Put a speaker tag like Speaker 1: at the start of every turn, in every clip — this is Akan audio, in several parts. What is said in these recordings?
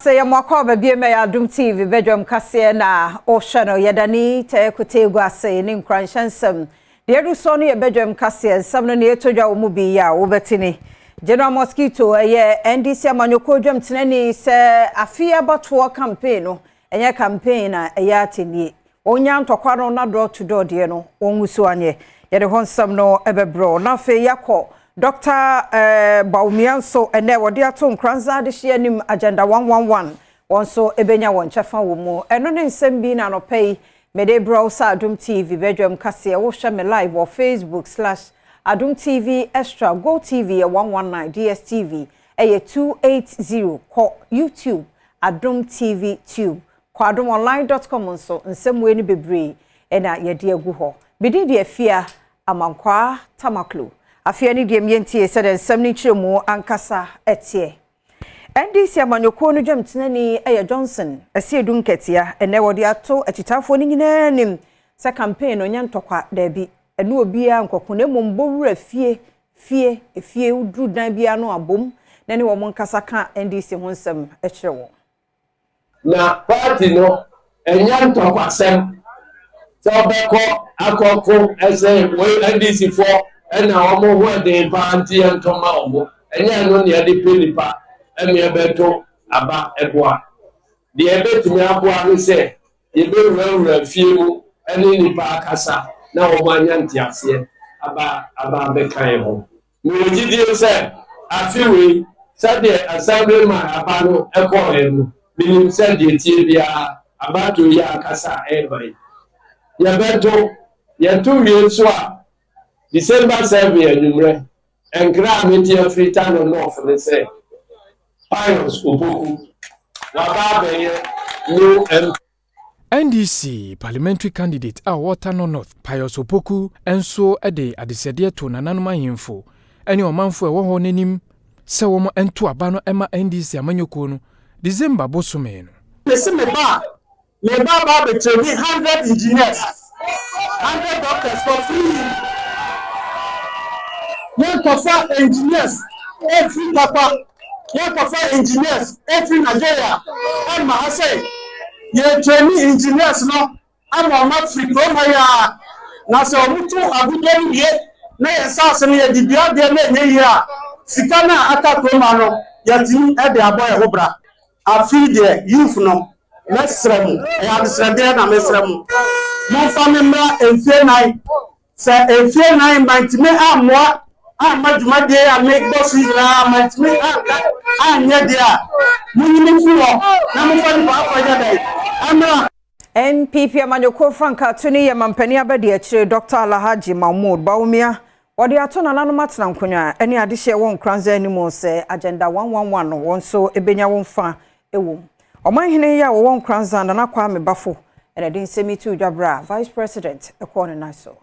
Speaker 1: Say mwako baby me Adom TV Badwam kase na oshano yedani te kutegwa ase ni nkranchansem de edu so no ye Badwam kase sam no ne etodwa wo mu bi ya wo betini General Mosquito ye NDC amanyoko dwam tenani se afia bato campaign no enye campaign na eya atenie onya ntokwa no na door to door de no onwusu anye ye de honsam no ebebro na fe yakọ Dr. Baumianso ene wodi ato nkranza de hye anim agenda 111 wonso ebenya won chefa wo mu eno ne nsem bi na no pay mede browser Adom TV Badwam kase wo hwe me live on Facebook/Adom TV Extra Go TV 119 DSTV 280 ko YouTube Adom TV Tube ko adomonline.com nso nsem we ni bebre ena yede agu ho bidi de afia amankwa tamaklo afia ni de mientie se de nsem ni kiremu ankasa etie NDC amanyoko no dwam tenani Johnson ase edu nketia ene wodi ato achitafo ni nyina nim se campaign onya ntokwa da bi ene obi a nkoko na mombowura fie udru dan bia no abom na ne wo nkasa ka NDC ho nsem ekirewo
Speaker 2: na party no enya ntokwa sem so beko akoko ese we NDC for ena omo ho de party ntoma omo enya no ne de pelipa emi ebeto aba eboa de ebetumi aboa no se yebe wura fie mu ene nipa akasa na wo anya ntiase aba bekan ho me gidie se afiwe sade assembly man aba no ekọ enu minim se de tie bia aba to ya akasa ebai ya beto ya tu wie so a December 7 anumre enkra meti Africa no north ne se Pius Opoku wababeye new
Speaker 3: NDC parliamentary candidate Water no North Pius Opoku enso ede adesede to nananum ahemfo ene omanfo ewo ho nanim se wo mo ento aba no ema NDC amanyoko no December bosome no
Speaker 4: lese me ba be training 100 engineers 100 doctors for free one for engineers every papa one for engineers every Nigeria and ma say ye training engineers no ama ma free promo ya na se omutu abudon ye na ye sase ne ye dibia de na nye ya sika na aka promo no yati e de aboy ho bra afi de youth no mesrem ya mesrede na mesrem mo famimra enfie nai se enfie nai mantime amwa amaduma de ya make boss na mantime anya de a munyi fulo na mo fani ba afaja dai amra
Speaker 1: NPP amanyoko franka tuni ya mampani abadi akire Dr. Alhaji Mahmoud Baumia wodi ato nananum atena nkonwa ene adehye won kranza animo se agenda 111 wonso ebenya wonfa ewo omanhene ya won kranza na nakwa mebafo ene de nsemi tu dwabra Vice President ekone naso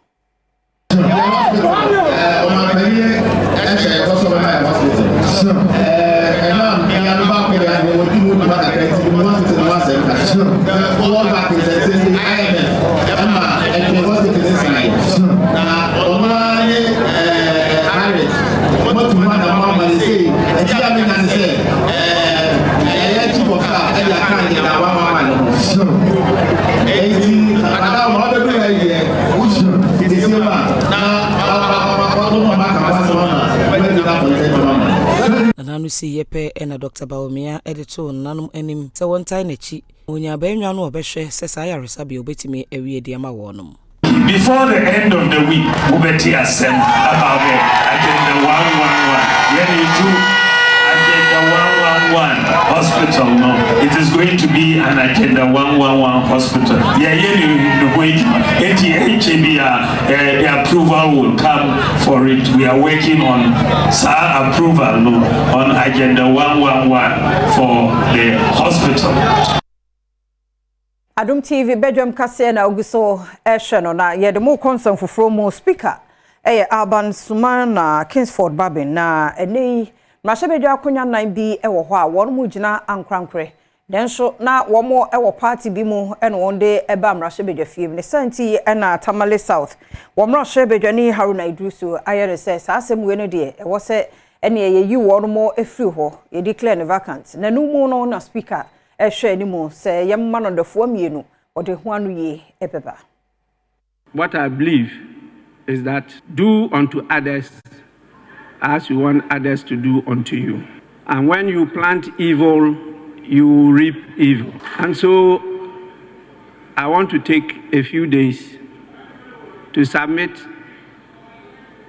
Speaker 5: Nanu si yepe ena Dr. Baumia edito nanum enim se one time echi onya banwa no obehwe se sa yaresa bi obetimi ewie de ama wonum.
Speaker 6: Before the end of the week ubeti asem about agenda 111 yani to agenda 111 hospital no it is going to be an agenda 111 hospital the way the approval will come for it. We are working on approval on agenda 111 for the hospital.
Speaker 1: Adom TV Badwam kase na oguso ehwe na ye de mo concern foforo mo speaker Alban Sumana Kingsford Babin na enei Mashebedwa akonya nan bi ewo ho a won mu gina ankrankre denso na wo mo ewo party bi mu ene wonde eba Mashebedwa fie ne santi na Tamale South wo Mashebedwa ni Haruna Idrusu ayere se asem we no de ewo se ene ye yi wo no mo efiri ho ye declare ne vacant na no mu no na speaker ehwe ni mu se yemma no defo mienu ode ho anu ye ebeba.
Speaker 7: What I believe is that do unto others as you want others to do unto you. And when you plant evil, you reap evil. And so I want to take a few days to submit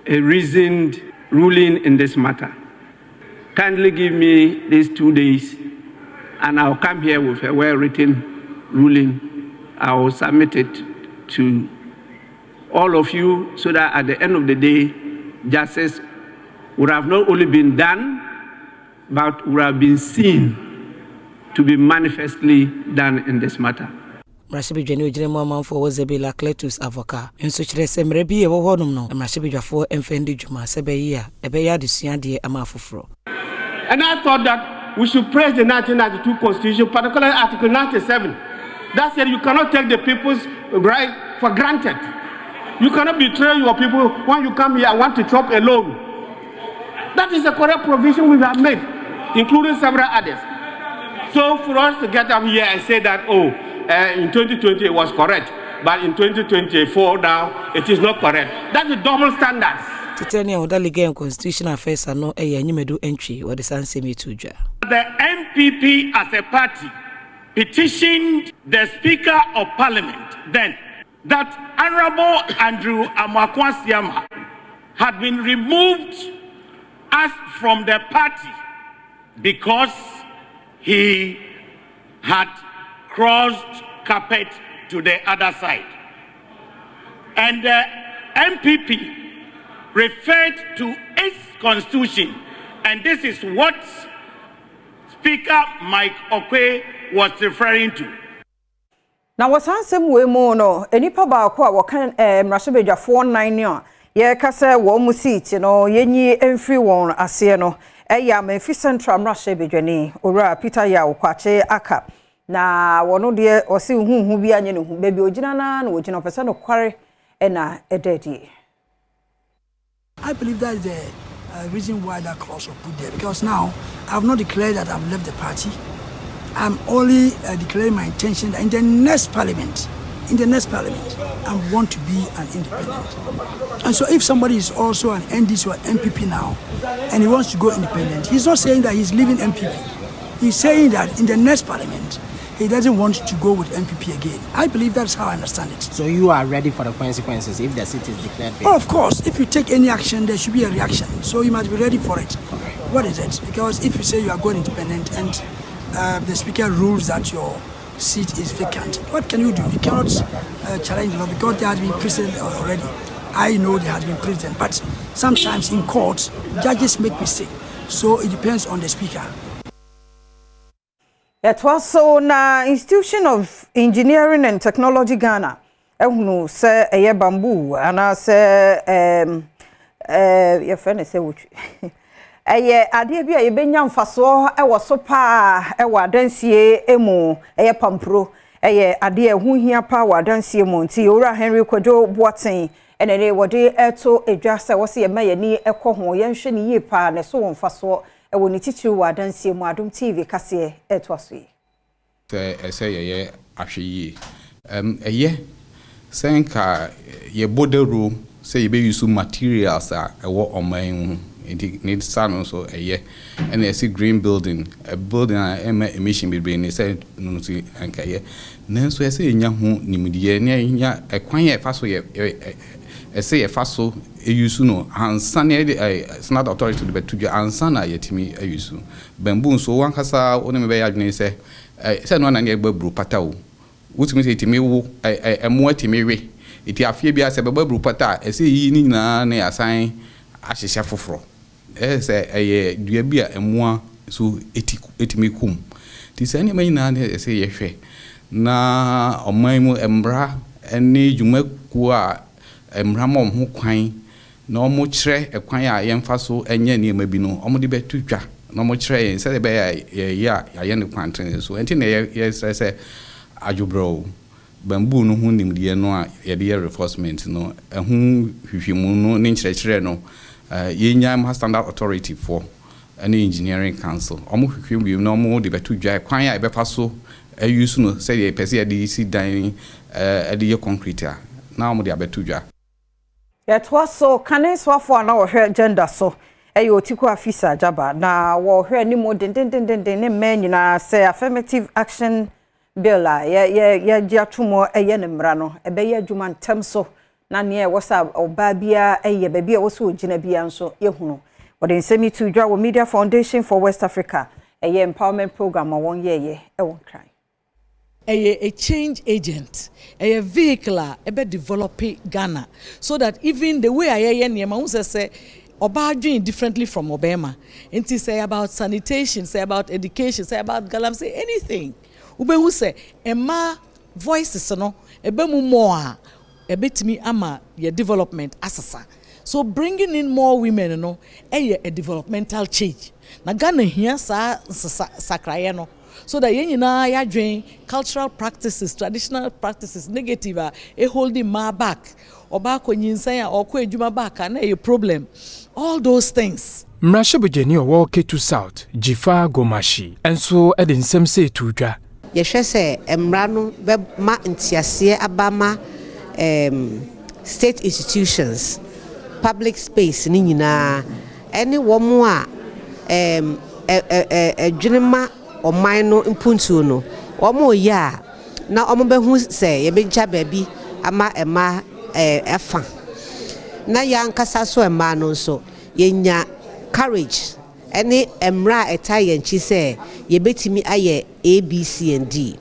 Speaker 7: a reasoned ruling in this matter. Kindly give me these 2 days and I'll come here with a well-written ruling. I will submit it to all of you so that at the end of the day, justice would have not only been done, but would have been seen to be manifestly done in this matter.
Speaker 5: Mrashibijani ojiremu amanfo wozebila Cletus avoka enso kire se mrebi e wo honum no mrashibijafo emfendi djuma sebeyi a ebeya adesua de amafoforo.
Speaker 7: And I thought that we should praise the 1992 Constitution, particularly Article 97. That said, you cannot take the people's right for granted. You cannot betray your people when you come here and want to chop alone. That is the correct provision we have made, including several others. So for us to get up here and say that, in 2020 it was correct, but in 2024 now it is not correct. That's a double standard.
Speaker 5: Titania Odalige and Constitutional Affairs are no a Nimedu entry or the San Semi Tuja.
Speaker 6: The MPP as a party petitioned the Speaker of Parliament then that Honorable Andrew Amakwa-Siama had been removed as from the party because he had crossed carpet to the other side. And the MPP referred to its constitution, and this is what Speaker Mike Okwe was referring to.
Speaker 1: Now what's handsome we mo no enipa ba ko a wokan mrashobedwafo 9 a ye kasa wo mu seat no yenyi emfiri won ase no ya Memphis Central mrashobedwani owura Peter ya okwache aka na wono de osi huhu bi anye ne hu bebi ogina na ogina pese no kware na ededi.
Speaker 8: I believe that is the reason why that clause was put there, because now I have not declared that I've left the party. I'm only declaring my intention that in the next parliament, I want to be an independent. And so if somebody is also an NDC or MPP now, and he wants to go independent, he's not saying that he's leaving MPP. He's saying that in the next parliament, he doesn't want to go with MPP again. I believe that's how I understand it.
Speaker 9: So you are ready for the consequences if the seat is declared?
Speaker 8: Oh, of course. If you take any action, there should be a reaction. So you must be ready for it.
Speaker 9: Okay.
Speaker 8: What is it? Because if you say you are going independent and the speaker rules that your seat is vacant, what can you do? You cannot challenge the law because there has been precedent already. I know there has been precedent, but sometimes in court, judges make mistakes. So it depends on the speaker.
Speaker 1: It was so na Institution of Engineering and Technology Ghana. Ehunu se eye bamboo ana se your friend say which eye ade bia ye benya mfaso ewo so pa ewo adansie emu eye pampro eye ade ehu hia pa wa adansie mu nti owura Henry Kwadwo Boaten enene wode eto edwa se wo se ye maye ni ekoho ye nhwe ni yipa ne so mfaso ewo ni titiri wa adansie mu Adom TV kase eto aso yi
Speaker 10: say ye ahwe eye senka ye bodero say ye be use materials ewo oman need sun so and I see green building a building emission between say no see anka ye nanso say nya ho nimdie na nya ekwan ye fa so ye say ye fa so use no ansa na it's not authority to betu ansa na yetimi use bamboo so wankasa onim be yadwene say no na na gbabru patawo wutumi say timi wo emo atimi we iti afie bia se gbabru pata say yi ni na na asan ahyehya foforo say dua bia emo so etimi kum ti say ne manyina na say ye hwe na oman mu embra ene dwumaku a embra mo ho kwan na omo kire ekwan a yemfa so enye ne ma bi no omo de betutwa na omo kire yen say be ya ne kwanten so enti na ye say ajubro bamboo no ho nimdie no a ye de reinforcement no ehun hwehwemu no ne kire no yenya standard authority for any engineering council omo hwehwem bi no mo de betu dwa kwan a ebefa so use no say the person e dey see dan e concrete a na omo de abetu dwa
Speaker 1: yet was so kanes wafo na wo hwe agenda so otiko afisa jaba na wo hwe ni mo den ne men nyina say affirmative action bill a ye giatumo ne mra no ebe ye adwuma ntem so na ne wasa oba bia be bia wo so ogina bia nso ye hunu wode nsemi to dwa wo Media Foundation for West Africa empowerment program won ye won cry
Speaker 11: a change agent, a vehicle, ebe develop Ghana, so that even the way I niema say oba doing differently from Obama. And say about sanitation, say about education, say about galam, say anything. Ube who say Emma voices no ebe mu more ebe timi ama your development asasa. So bringing in more women no a developmental change. Na Ghana here sa sakraye no. So that yenina ya join cultural practices, traditional practices, negative a holding ma back or back when you say or kwe juma back and a problem. All those things.
Speaker 3: Mrashobejeni owo Ketu South, Jifa Gomashi, and so edin sem say tuja.
Speaker 12: Yehwe se emra no be ma ntiase abama state institutions, public space ni nyina any womu a dwunema oman no impuntu no omo ya na omo behu se ye beja baabi ama ema efa na ya nkasa so ema no so yenya courage any emra etaye nchi se ye betimi aye ABC and D.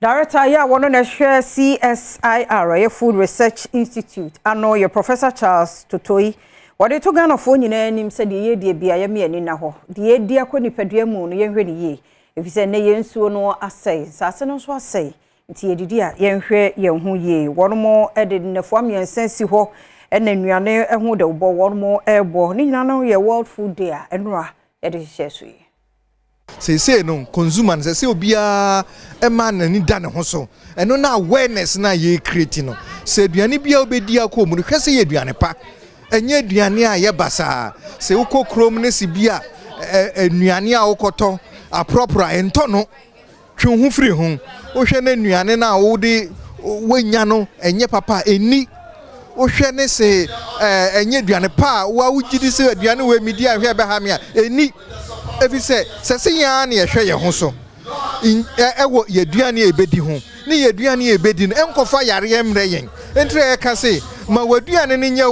Speaker 1: Director ya wono na share CSIR ye Food Research Institute ano ye Professor Charles Totoi. Wade to Ghana fo nyina nim se de ye de bia ye me ani na ho de ye di akonipadua mu no ye hwe ne ye efise ne ye nsuo no asai sase no so asai nti ye didi a ye hwe ye hu ye wono mo ede ne fo amiensa si ho ena nuane ehu de bo wono mo ebo ni nyina no ye World Food Day a enura ye de hye so ye
Speaker 13: say no consumer say obia e man ni da ne ho so eno na awareness na ye create no se aduane bia obedi akomu no hwe se ye aduane pa enye aduane a ye basa se uko krom ne sibia anuane a ukoto apropra ento no twe hu firi hu wo hwe na anuane na wo de wanya no enye papa eni wo hwe ne se enye aduane pa wa wugidi se aduane we media hwe be ha me a eni efi se ya na ye hwe ye ho so ewo ye aduane e bedi ho ni ye aduane e bedi no enkofa yare ye mre yen entre e ka se ma waduane ne nya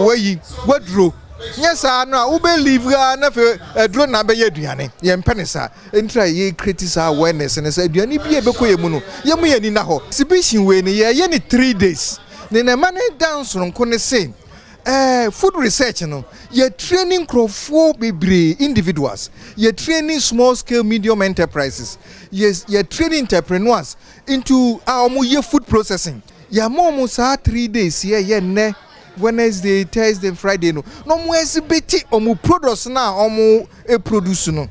Speaker 13: wayi wadro nyesa no a wo be live na fe adro na be aduane ye mpenesa entra ye create awareness ne say aduane bi e be koye mu no ye mu ye ni na ho exhibition we ne ye ni 3 days ne na man dance ronko ne say food research no ye training crowfo bebre individuals ye training small scale medium enterprises yes ye training entrepreneurs into our food processing ya mom sa 3 days ye ne Wednesday, Thursday, Friday no mo exhibit omu products na omu produce no.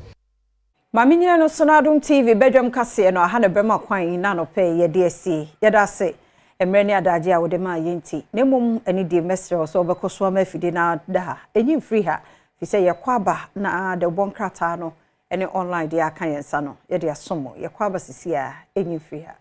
Speaker 1: Mami nyina no so na Adom TV Badwam kase no aha na brema kwan na no pe ye de asi ye da se emre ne adaje a wode ma yenti ne mom ani de mestre so obekoso ma fide na da enyi free ha fi se ye kwaba na de bonkrata no ene online de aka yensa no ye de asomo ye kwaba sisi a enyi free ha